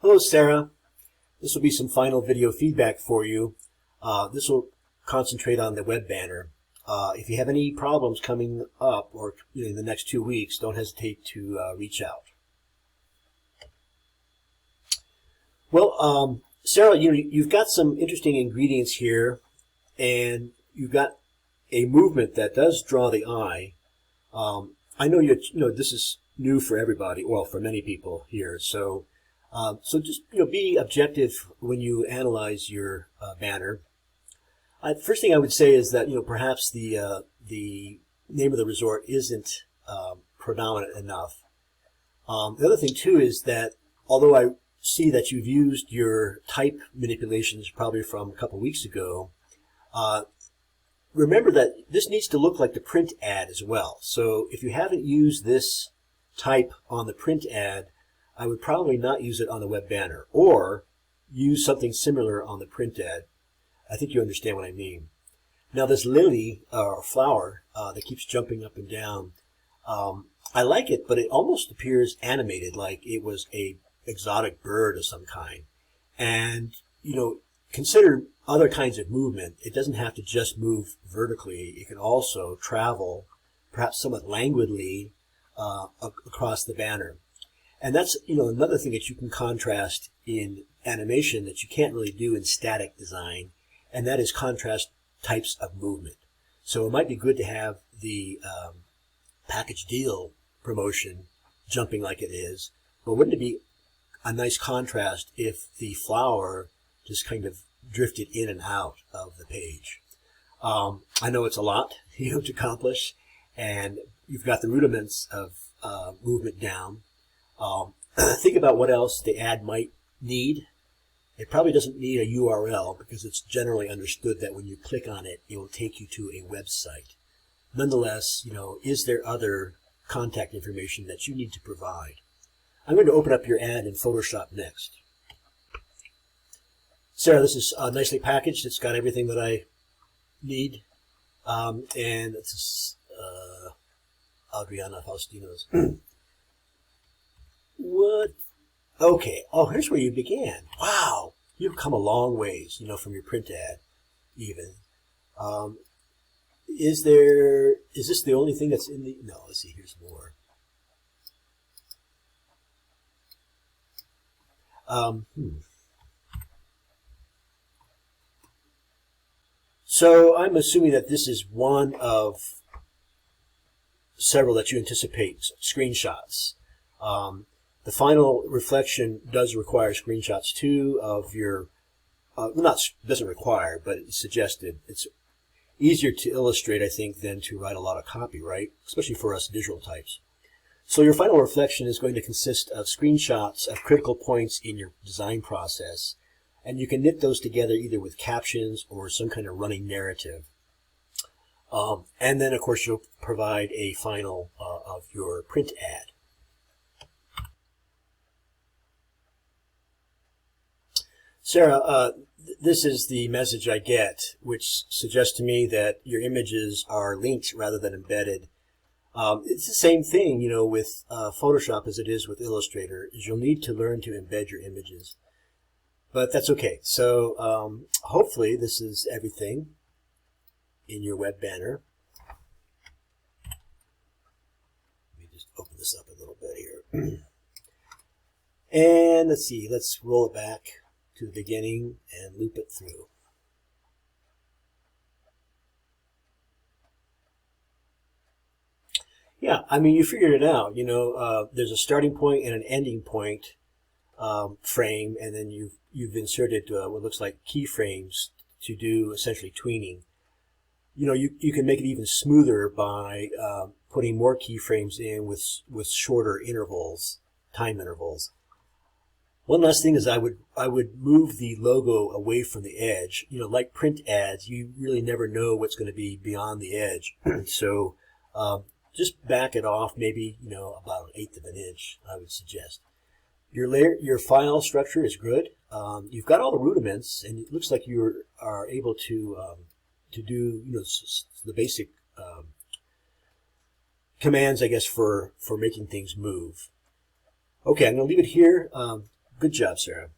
Hello, Sarah. This will be some final video feedback for you. This will concentrate on the web banner. If you have any problems coming up or in the next 2 weeks, don't hesitate to reach out. Well, Sarah, you've got some interesting ingredients here, and you've got a movement that does draw the eye. I know this is new for everybody, well, for many people here. So just be objective when you analyze your banner. First thing I would say is that perhaps the name of the resort isn't predominant enough. The other thing too is that although I see that you've used your type manipulations probably from a couple weeks ago, remember that this needs to look like the print ad as well. So if you haven't used this type on the print ad, I would probably not use it on the web banner, or use something similar on the print ad. I think you understand what I mean. Now this lily or flower that keeps jumping up and down, I like it, but it almost appears animated, like it was a exotic bird of some kind. And consider other kinds of movement. It doesn't have to just move vertically. It can also travel, perhaps somewhat languidly, across the banner. And that's another thing that you can contrast in animation that you can't really do in static design, and that is contrast types of movement. So it might be good to have the package deal promotion jumping like it is, but wouldn't it be a nice contrast if the flower just kind of drifted in and out of the page? I know it's a lot to accomplish, and you've got the rudiments of movement down. Think about what else the ad might need. It probably doesn't need a URL because it's generally understood that when you click on it, it will take you to a website. Nonetheless, is there other contact information that you need to provide? I'm going to open up your ad in Photoshop next. Sarah, this is nicely packaged. It's got everything that I need. And it's Adriana Faustino's. What? Okay. Oh, here's where you began. Wow. You've come a long ways, from your print ad, even. Is this the only thing that's in the, no, let's see, here's more. So I'm assuming that this is one of several that you anticipate screenshots. The final reflection does require screenshots too of your, doesn't require, but it's suggested. It's easier to illustrate, I think, than to write a lot of copy, right? Especially for us visual types. So your final reflection is going to consist of screenshots of critical points in your design process, and you can knit those together either with captions or some kind of running narrative. And then, of course, you'll provide a final of your print ad. Sarah, this is the message I get, which suggests to me that your images are linked rather than embedded. It's the same thing, with Photoshop as it is with Illustrator, is you'll need to learn to embed your images. But that's okay. So hopefully this is everything in your web banner. Let me just open this up a little bit here. And let's see, let's roll it back to the beginning and loop it through. Yeah, I mean, you figured it out. There's a starting point and an ending point frame, and then you've inserted what looks like keyframes to do essentially tweening. You can make it even smoother by putting more keyframes in with shorter intervals, time intervals. One last thing is I would move the logo away from the edge. Like print ads, you really never know what's going to be beyond the edge. So just back it off, maybe about 1/8 of an inch, I would suggest. Your file structure is good. You've got all the rudiments, and it looks like you are able to do the basic commands, I guess, for making things move. Okay, I'm going to leave it here. Good job, Sarah.